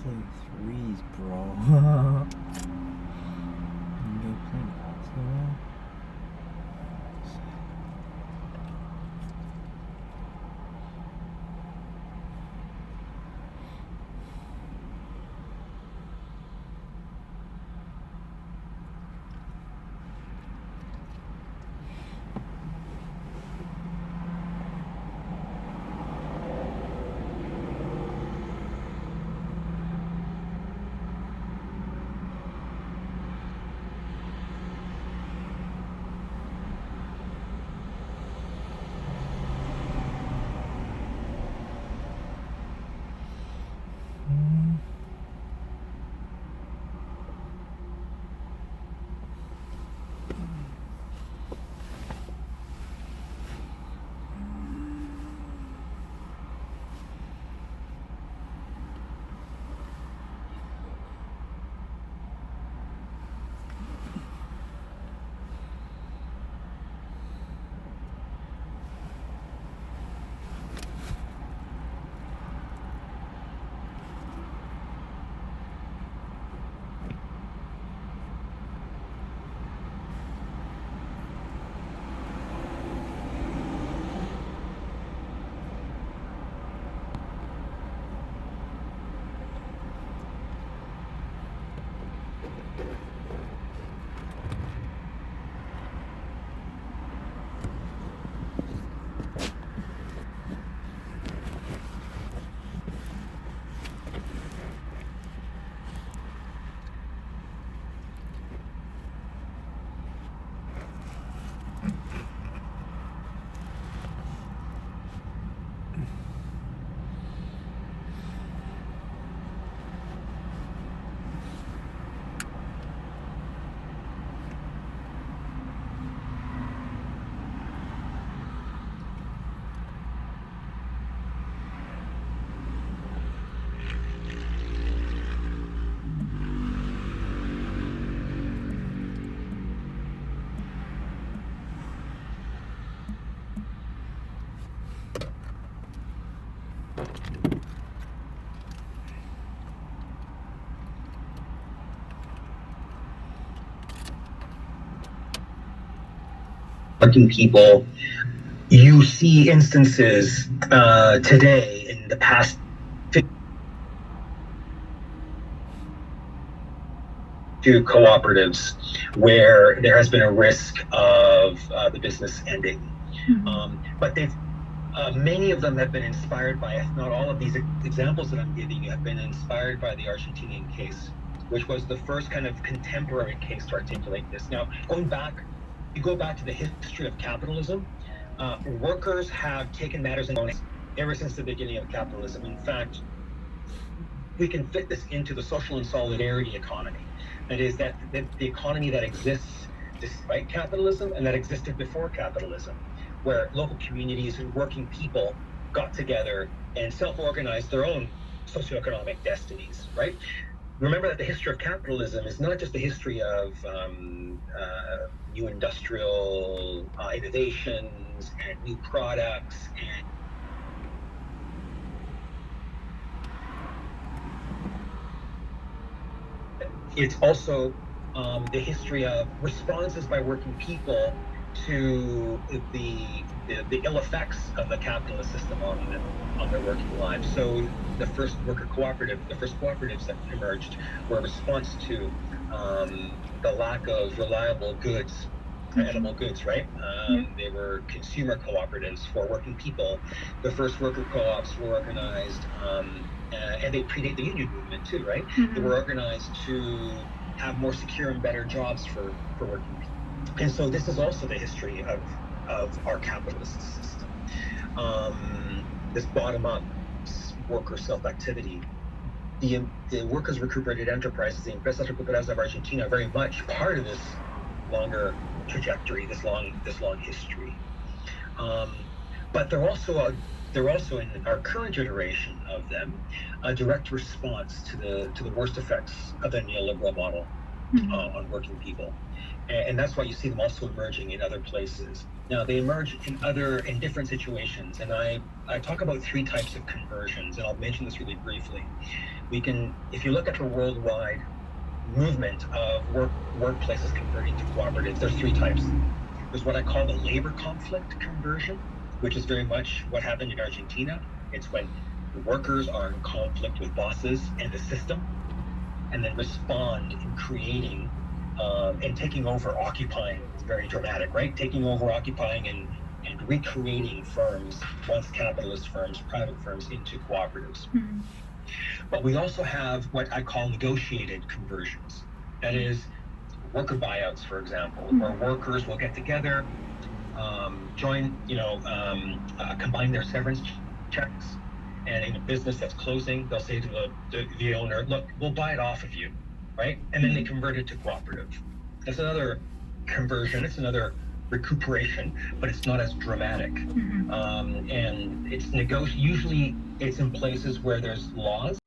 Play threes, bro. You go play basketball? Working people, you see instances today in the past few cooperatives where there has been a risk of the business ending. But they've many of them have been inspired by, if not all of these examples that I'm giving you, have been inspired by the Argentinian case, which was the first kind of contemporary case to articulate this. Now, you go back to the history of capitalism, workers have taken matters in own hands ever since the beginning of capitalism. In fact, we can fit this into the social and solidarity economy. That is, that the economy that exists despite capitalism and that existed before capitalism, where local communities and working people got together and self-organized their own socioeconomic destinies, right? Remember that the history of capitalism is not just the history of new industrial innovations and new products and it's also the history of responses by working people to the ill effects of the capitalist system on their working lives. So the first cooperatives that emerged were a response to the lack of reliable goods, edible goods, right? They were consumer cooperatives for working people. The first worker co-ops were organized, and they predate the union movement too, right? They were organized to have more secure and better jobs for working people. And so this is also the history of our capitalist system. This bottom-up worker self-activity. The workers' recuperated enterprises, the Empresas Recuperadas of Argentina, are very much part of this longer trajectory, this long history. But they're also in our current iteration of them a direct response to the worst effects of the neoliberal model. on working people, and that's why you see them also emerging in other places. Now they emerge in different situations, and I talk about three types of conversions, and I'll mention this really briefly. If you look at the worldwide movement of workplaces converting to cooperatives, there's three types. There's what I call the labor conflict conversion, which is very much what happened in Argentina. It's when the workers are in conflict with bosses and the system, and then respond in creating and taking over, occupying. It's very dramatic, right? Taking over, occupying, and recreating firms, once capitalist firms, private firms, into cooperatives. But we also have what I call negotiated conversions. That is worker buyouts, for example, where workers will get together, join, combine their severance checks, and in a business that's closing, they'll say to the owner, "Look, we'll buy it off of you," right? And then they convert it to cooperative. That's another conversion. It's another recuperation, but it's not as dramatic. And it's usually it's in places where there's laws